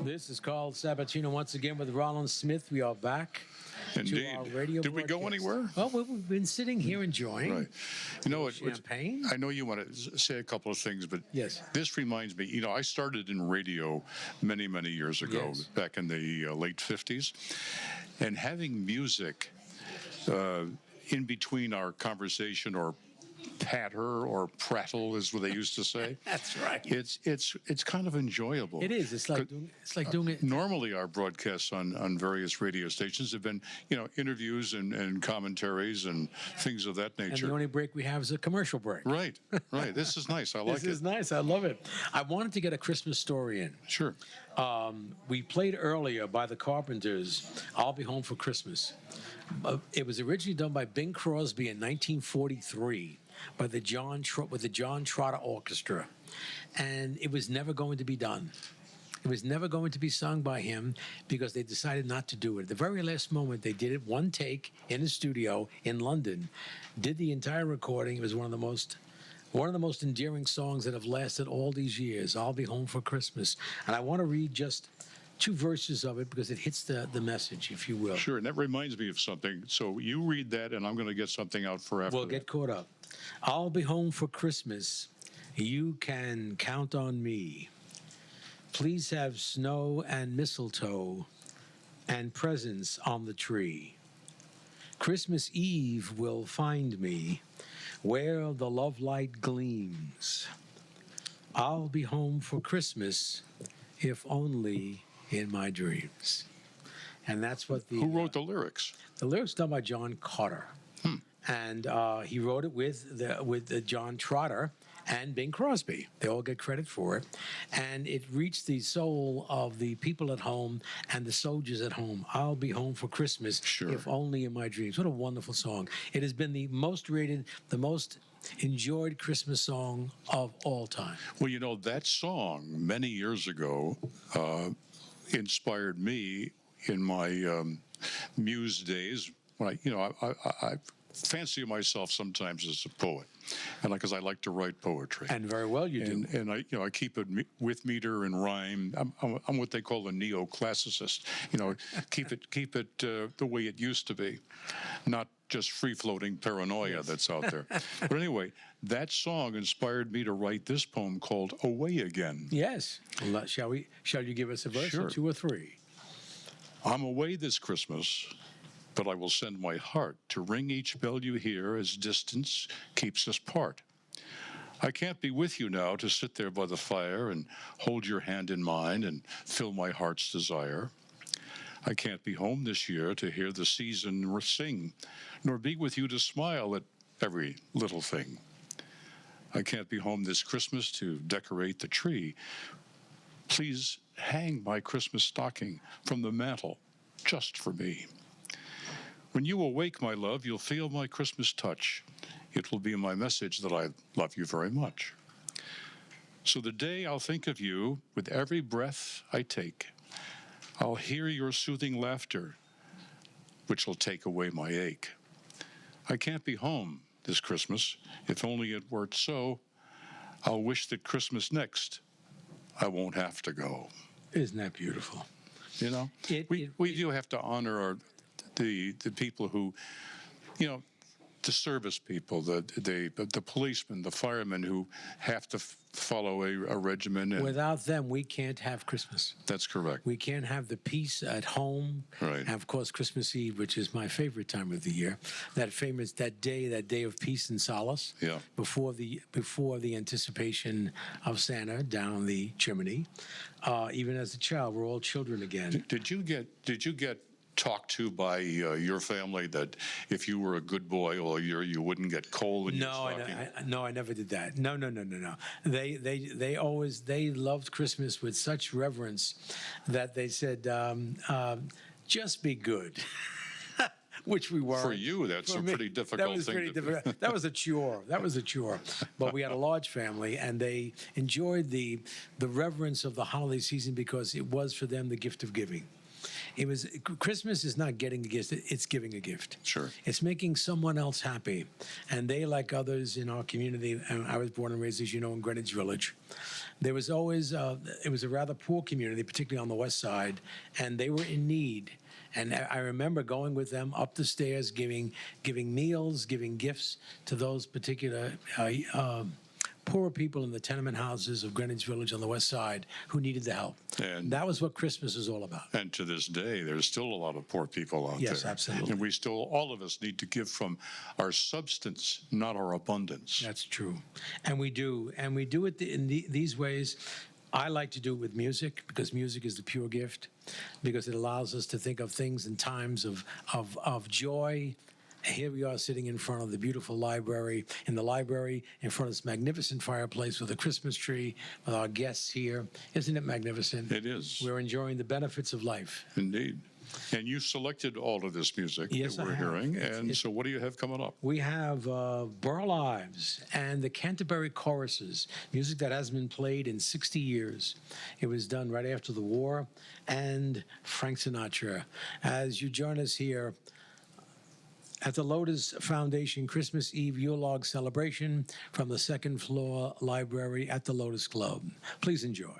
This is called Sabatino once again with Rollins Smith. We are back Indeed. to our radio Did we go broadcast. anywhere? Well, we've been sitting here enjoying Right. You know what? champagne. I know you want to say a couple of things, but Yes. this reminds me. I started in radio many, many years ago, Yes. back in the late '50s, and having music in between our conversation or patter or prattle is what they used to say. That's right. It's kind of enjoyable. It is. It's like doing it. Normally, our broadcasts on various radio stations have been, interviews and commentaries and things of that And nature. the only break we have is a commercial break. Right. This is nice. I like This is nice. I love it. I wanted to get a Christmas story in. Sure. We played earlier by the Carpenters, I'll Be Home for Christmas. It was originally done by Bing Crosby in 1943 by with the John Trotter Orchestra. And it was never going to be done. It was never going to be sung by him because they decided not to do it. At the very last moment, they did it one take in a studio in London, did the entire recording. It was one of the most endearing songs that have lasted all these years, I'll Be Home for Christmas. And I want to read just two verses of it because it hits the message, if you will. Sure, and that reminds me of something. So you read that, and I'm going to get something out for after We'll get caught up. I'll be home for Christmas. You can count on me. Please have snow and mistletoe and presents on the tree. Christmas Eve will find me where the love light gleams. I'll be home for Christmas, if only in my dreams. And that's what Who wrote the lyrics? The lyrics done by John Carter. And he wrote it with John Trotter and Bing Crosby. They all get credit for it. And it reached the soul of the people at home and the soldiers at home. I'll be home for Christmas, if only in my dreams. What a wonderful song. It has been the most rated, the most enjoyed Christmas song of all time. Well, that song many years ago inspired me in my muse days. When I fancy myself sometimes as a poet, and because I like to write poetry, and very well you do. And I keep it with meter and rhyme. I'm what they call a neoclassicist. Keep it the way it used to be, not just free-floating paranoia that's out there. But anyway, that song inspired me to write this poem called "Away Again." Yes. Shall you give us a verse or two or three? I'm away this Christmas, but I will send my heart to ring each bell you hear as distance keeps us part. I can't be with you now to sit there by the fire and hold your hand in mine and fill my heart's desire. I can't be home this year to hear the season sing, nor be with you to smile at every little thing. I can't be home this Christmas to decorate the tree. Please hang my Christmas stocking from the mantel just for me. When you awake, my love, you'll feel my Christmas touch. It will be my message that I love you very much. So the day I'll think of you with every breath I take, I'll hear your soothing laughter, which will take away my ache. I can't be home this Christmas. If only it were so, I'll wish that Christmas next, I won't have to go. Isn't that beautiful? We do have to honor the people who, the service people, the policemen, the firemen who have to follow a regimen. And without them, we can't have Christmas. That's correct. We can't have the peace at home. Right. And of course, Christmas Eve, which is my favorite time of the year. That day of peace and solace. Yeah. Before the anticipation of Santa down the chimney. Even as a child, we're all children again. Did you get talked to by your family that if you were a good boy all year, you wouldn't get coal in your stocking? No, I never did that. No. They loved Christmas with such reverence that they said, just be good. Which we were. For you, that's a pretty difficult thing. That was a chore. But we had a large family, and they enjoyed the reverence of the holiday season because it was for them the gift of giving. Christmas is not getting a gift, it's giving a gift. Sure. It's making someone else happy. And they, like others in our community, and I was born and raised, as you know, in Greenwich Village. There was always, it was a rather poor community, particularly on the west side, and they were in need. And I remember going with them up the stairs, giving meals, giving gifts to those particular poorer people in the tenement houses of Greenwich Village on the west side who needed the help. And that was what Christmas is all about. And to this day, there's still a lot of poor people out there. Yes, absolutely. And we still, all of us need to give from our substance, not our abundance. That's true. And we do. And we do it in these ways. I like to do it with music, because music is the pure gift, because it allows us to think of things in times of joy. Here we are sitting in front of the beautiful library, in front of this magnificent fireplace with a Christmas tree, with our guests here. Isn't it magnificent? It is. We're enjoying the benefits of life. Indeed. And you selected all of this music Yes, that we're I have. hearing. And so what do you have coming up? We have Burl Ives and the Canterbury Choruses, music that hasn't been played in 60 years. It was done right after the war, and Frank Sinatra. As you join us here at the Lotus Foundation Christmas Eve Yule Log celebration from the second floor library at the Lotos Club. Please enjoy.